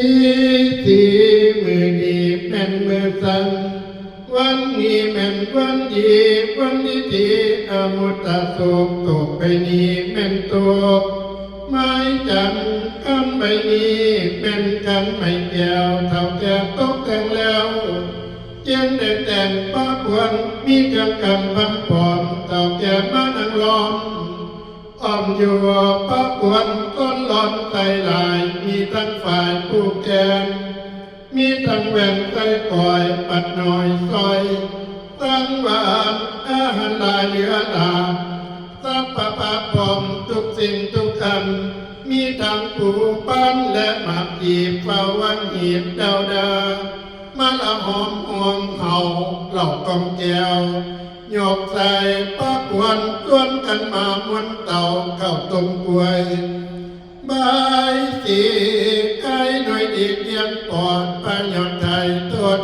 สีมือดีแม่นมือสั่นวันนี้แม่นวันดีวันนี้ทีอมุตตะโศกตกไปนี้แม่นตกไม้จันคำใบนี้เป็นกันไม่แก้วเท่าแก่ตกแต่งแล้วเจียงได้แต่งป้าควรมีเครื่องกำพันปอมเท่าแก่มานั่งล้อมอ้อมอยู่ป้าควรต้นหลอนใจลายมีทั้งฝ่ายผู้แกนมีทั้งแหวนใจก่อยปัดหน่อยซอยตั้งหวานอาหารลายเหลือลาสัพพะพรมทุกสิ่งทุกอันมีทั้งปูปั้นและหมากจีบเฝ้าวังหีบดาวดามาละหอมหอมเห่าเหล่ากองแก้วหยกใส่ป้าควนชวนกันมามวนเต่าเข้าตรงกล้วยบายสีไก่หน่อยดีเดียงปอดประโยชน์ไทยทด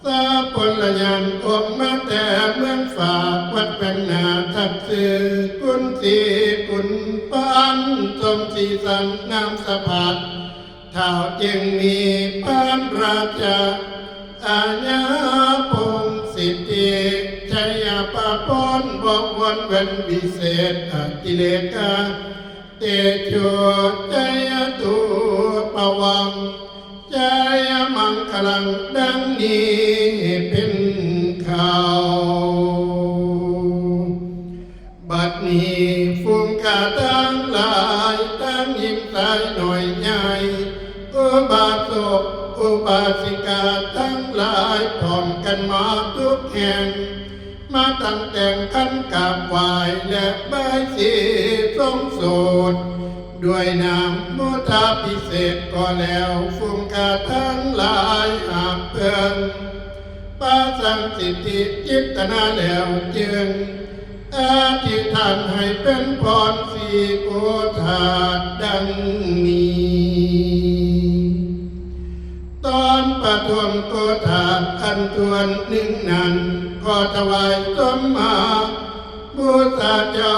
ซาพลยันอมมาแต่เมืองฝากวัดเป็นนาทับสื่อกุนสีกุนปานสมสีสันงามสะพัดเท่าจึงมีปานราชาอาญาพงสิทธิชัยปะปนบอกวันเว้นวิเศษกิเลกาเตโชใจตุปวังใจมังคลังดังนี้เป็นข่าวบัดนี้ฟุ้งกาตั้งหลายตั้งยิ่งใส่หน่อยใหญ่อุบาสกอุบาสิกาทั้งหลายพร้อมกันมาทุกแห่งมาตั้งแต่งขันกราบไหว้และบายสีทรงโสดด้วยนามมุทาพิเศษก็แล้วฟุ้งกาทั้งหลายหาเพื่อนปาสังสิทธิจิตนาแล้วจึงอธิษฐานให้เป็นพรสีโกธาตุดังนี้ตอนปฐมโกธาตุอันทวนหนึ่งนั้นขอถวายสมมาบูชาเจ้า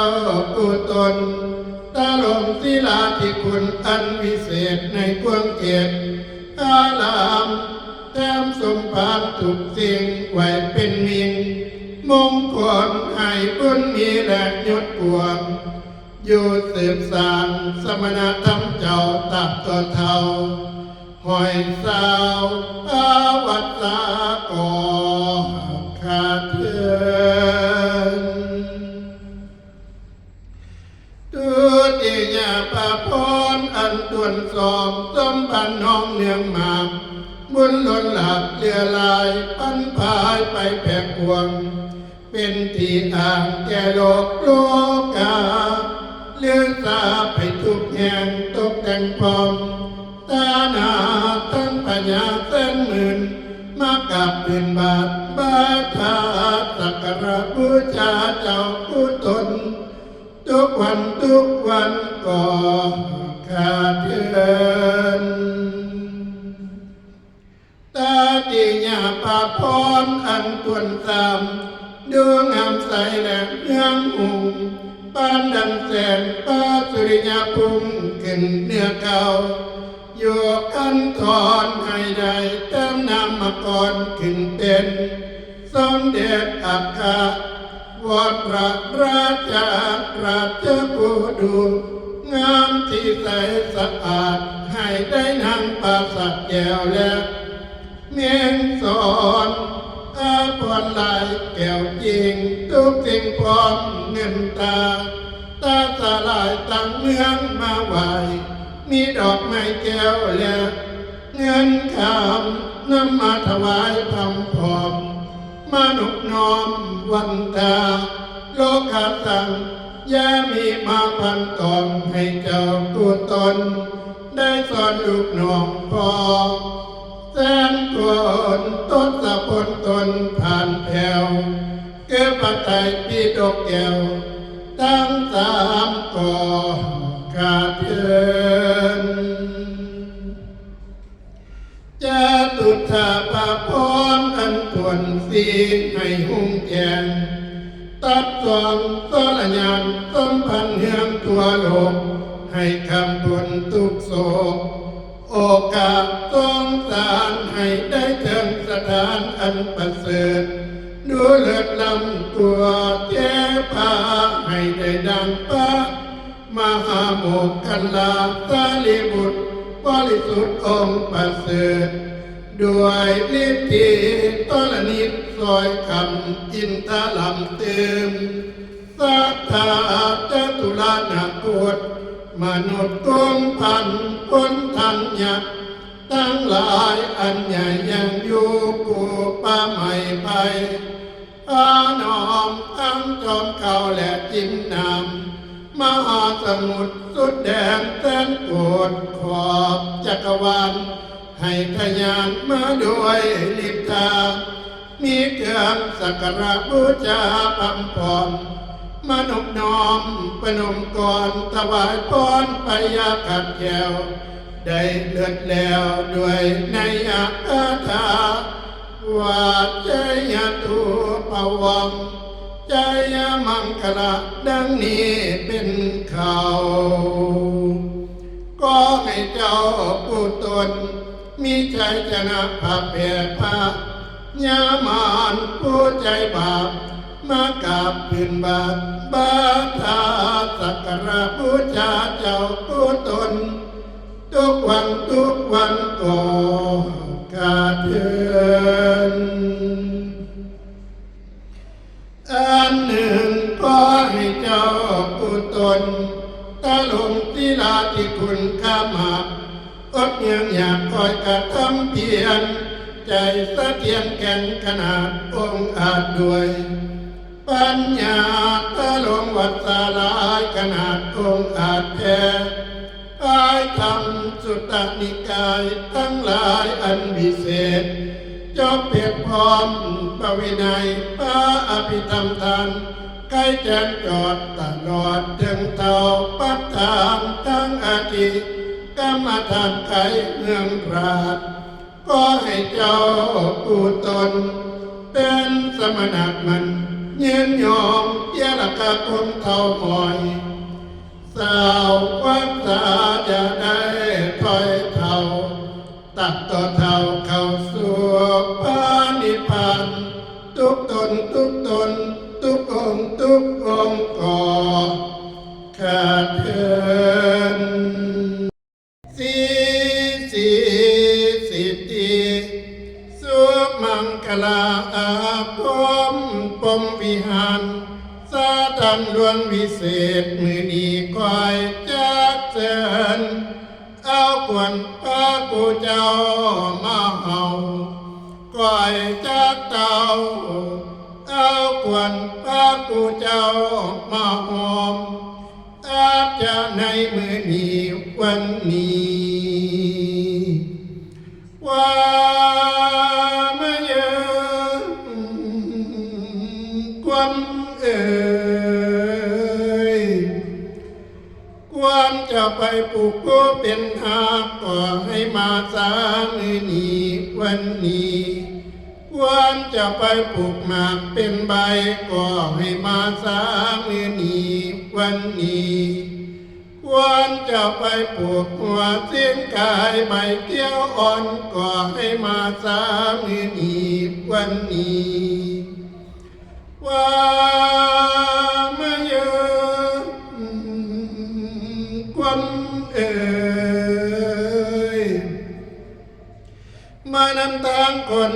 กุตนตาลมศิลาธิคุณอันวิเศษในกวงเกศอาลามแต้มสมภารทุกสิ่งไว้เป็นมิงมงคลให้บุญมีและยศกวงอยู่สืบสานสมณธรรมเจ้าตับตัวเท่าหอยสาวอาวัตสากอขาดเทือนตุติยาปะพรอันตวนสอมสมพันน้องเนืองมาบุญล้นหลับเรือลายปันพายไปแผ่พวงเป็นที่อ่างแก่โลกโลกาเลือสาไปทุกแห่งตกแต่งพร้อมตาหนาตั้งปัญญาเส้นหมื่นมากับปืนบาทบาทาสักการะบูชาเจ้าผู้ตนทุกวันก็ขาดเดือนตาติญาปาพรอันตวนสามดวงงามใสและเมืองอุ่งปานดังแสงปาสุริยภูมิขึ้นเนื้อเก่าโยกขันถอนให้ได้เติมนามกรขึ้นเป็นสมเด็จอัครวรราชาราชผู้ดูงามที่ใสสะอาดให้ได้นางปราสักแก้วและเมียงสอนอาพรลายแก้วจริงทุกสิ่งพร้อมเงินตาสลายตั้งเมืองมาไหวมีดอกไม้แก้วและเงินคำนำมาถวายพำพร้อมมานุกน้อมวันตาโลกาสังยามีมาพันตอนให้เจ้าตัวตนได้สอนลูกน้องพอแสนคนต้นสะพนตนผ่านแผ่วเก็บปัจจัยปีดกแก้วตั้งสามก่อขาดเดือนจะตุถาปะพรอันทวนสีให้หุ่งแจงตัดสองสรญานสมพันเฮืองทั่วโลกให้คำบุญทุกโศก โอกาสสงสารให้ได้ถึงสถานอันประเสริฐดูเลิศลำตัวแก้ผ้าให้ได้ดังพระมหาโมกขันลาสารีบุตรบริสุทธิ์องค์ประเสริฐด้วยฤทธิตรณิตซอยคำอินทลำเติมสัทธาจตุลานาคุตมนุษย์กงพันพ้นทันยักษ์ทั้งหลายอันใหญ่ยังอยู่กูป่าใหม่ไปอาน้อมทั้งจอมเขาและจินนำมหาสมุทรสุดแดนแสนโกฏขอบจักรวาลให้ทะยานมาด้วยฤทธามีเครื่องสักการะบูชาพัมพรมนุษย์น้อมประนมก่อนถวายพรไปยาขัดแก้วได้เลือดแล้วด้วยในอาคาถาว่าใจยตุปวังใจยมังคละดังนี้เป็นข่าวก็ให้เจ้าผู้ตนมีใจชนะภาพแผ่พายามานผู้ใจบาปมากราบพื้นบาทบาทาสักการะบูชาเจ้าผู้ตนทุกวันก็กาเดินอันหนึ่งก็ให้เจ้าผู้ตนตะลงที่ลาที่คุณข้ามาอดยังอยากคอยกระทำเพียรใจสะเทียนแก่นขนาดองค์อาจด้วยปัญญาตะลงวัดสาลายขนาดองค์อาจแท้อายธรรมสุตตนิกายทั้งหลายอันวิเศษจบเพียรพร้อมปวินัยพระอภิธรรมทานใกล้แจ้งจอดตลอดถึงเต่าปัฏฐานทั้งอาทิกรรมฐานไขเมืองราชก็ให้เจ้าผู้ตนเป็นสมณะมันยืนยอมเยลกะคงเท่าหอยสาววัดสาจะได้ถอยเท่าตัดต่อเท่าเข้าสู่พระนิพพานทุกตนทุกองค์ก่อขาดเถินสีสิทธิสุมังคลาอาภมปมวิหารสาธันดวงวิเศษมือนีคอยจักเชิญเอากวนพระกูเจ้ามาเฮาก้อยจักเต่าเอากวนพระกูเจ้ามาหอมอาจจะในมือนี้วันนี้ว่าไม่เยอะกวนควรจะไปปลูกโกเป็นหากก็ให้มาสามือนี้วันนี้ควรจะไปปลูกหมากเป็นใบก็ให้มาสามือนี้วันนี้ควรจะไปปลูกหัวเสียงกายใบเกี้ยวอ่อนก็ให้มาสามือนี้วันนี้ว่าไม่เยอะคนมานำทางคน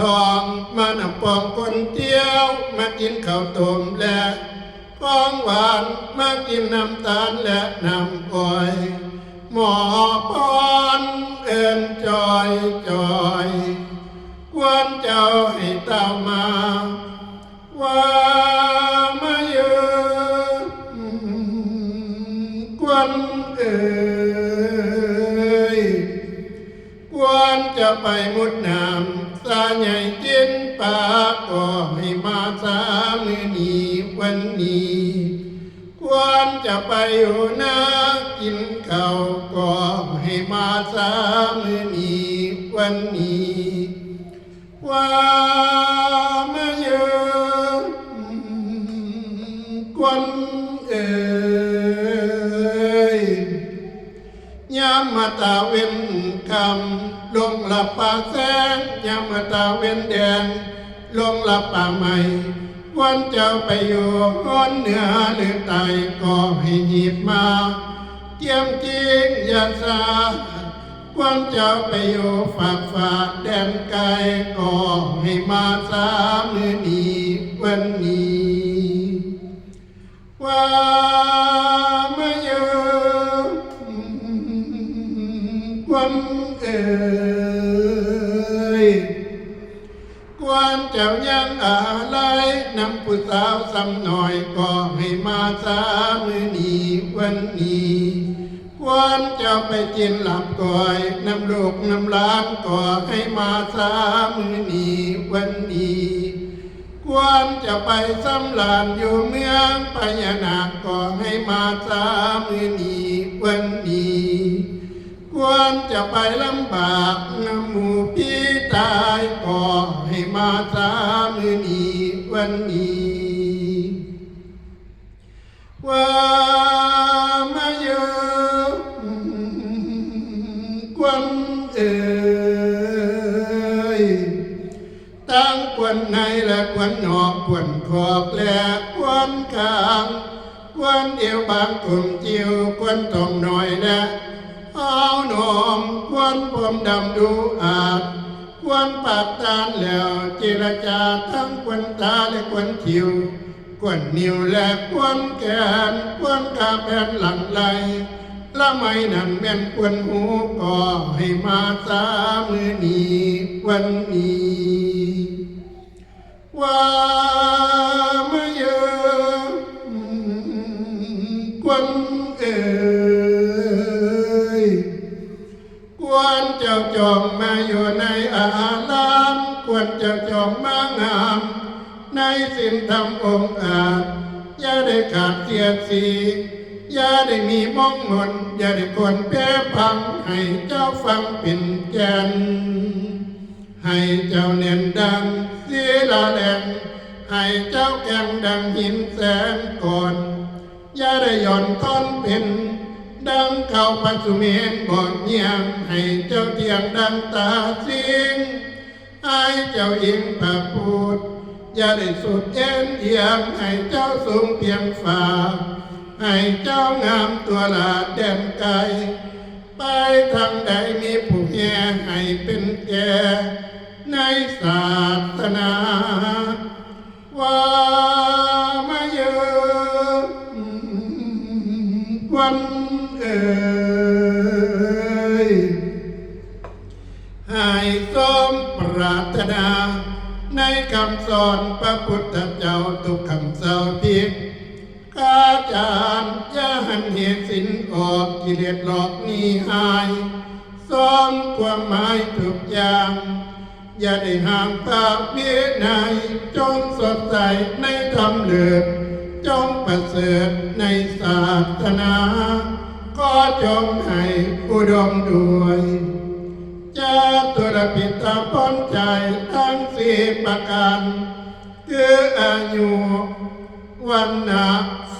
ทองมานำปองคนเที่ยวมากินข้าวต้มและของหวานมากินน้ำตาลและน้ำอ้อยหมอพรเอินจอยควรเจ้าให้เต้ามาว่ามาเยอะควรควรจะไปมุดน้ำสาใหญ่กินปลาก็ให้มาสามือนี้วันนี้ควรจะไปอยู่นากินข้าวก็ให้มาสามือนี้วันนี้ว่ามาเยอะคนยามมาตาเว้น คำลงหลับป่าแสงยามเมื่อตาเว้นแดงลงหลับป่าใหม่วันเจ้าไปอยู่ฮ้อนเหนือหรือใต้ก็ให้หยิบมาเตรียมจริงอย่าซาวันเจ้าไปอยู่ฝากแดนไกลก็ให้มาสามือนี้วันนี้ว่ามาเยอะวันเอ่ยกวนเจ้ายังอะไรนำผู้สาวซ้ำหน่อยก็ให้มาสามือนี้วันนี้กวนเจ้าไปกินหลับก่อยน้ำลูกน้ำหลานก็ให้มาสามือนี้วันนี้กวนจะไปซ้ำลานอยู่เมืองพญานาคก็ให้มาสามือนี้วันนี้กวนจะไปลำบากน้ำหมู่พี่ตายก็ให้มาสามือนี้วันนี้ว่ามาเยอะกวนเอ่ยตั้งกวนในและกวนนอกกวนขอกและกวนกลางกวนเดียวบางกลุ่มจิ๋วกวนตรงหน่อยและเอาหนอมกวนผมดำดูอาจกวนปากตาแล้วเจรจาทั้งกวนตาและกวนคิ้วกวนนิ้วและกวนแขนกวนกาแฟนหลังไหลละไม่นั่นแม่นกวนหูก็ให้มาสามือนี้วันนี้ว่ามาเยอะกวนเอ่ยกวนเจ้าจองมาอยู่ในอาลามกวนเจ้าจองมางามในศีลธรรมองค์อาจอย่าได้ขาดเสียดสีอย่าได้มีมองมนอย่าได้คนแพ้พังให้เจ้าฟังเป็นแกนให้เจ้าเน้นดังศิลาแหลงให้เจ้าแก่งดังหินแสนก่อนอย่าได้ย่อนท่อนเป็นดังเข้าปัสุเมนบอกเงียงให้เจ้าเทียงดังตาสิงให้เจ้าอิงพระพุทธอย่าได้สุดเอ็นเอียงให้เจ้าสูงเพียงฝ่าให้เจ้างามตัวลาแดนไกลไปทางใดมีผู้แห่ให้เป็นแก่ในศาสนาว่ามาเยอะกวนเอ่ยให้สมปรารถนาในคำสอนพระพุทธเจ้าทุกคำเสาผิดอาจารย์อย่าหันเหตุสินออกกิเลสหลอกหนีหายสอนความหมายทุกอย่างอย่าได้ห่างภาพวินัยจงสดใสในธรรมเลิศจงประเสริฐในศาสนาก็จงให้อุดมด้วยจะตุรปิตาพ้นใจทั้งสี่ประการคืออายุวันนา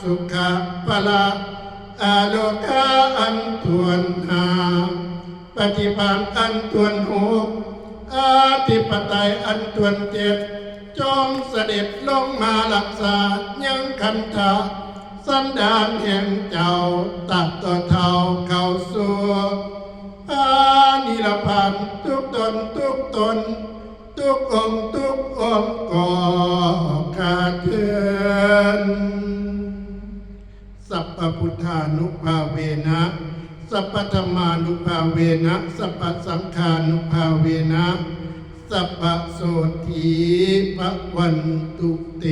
สุขะพละอาโลกาอันทวนหาปฏิภาณอันทวนหกอาธิปไตยอันทวนเจ็ดจงเสด็จลงมารักษายังคันธาสันดานแห่งเจ้าตัดต่อเท่าเข้าสู่อานิรพันธ์ทุกตนทุกตนทุกองค์ทุกองค์ก็ขาดเทือนสัพพพุทธานุภาเวนะสัพพธรรมานุภาเวนะสัพพสังฆานุภาเวนะสัพพโสธีภวันตุเต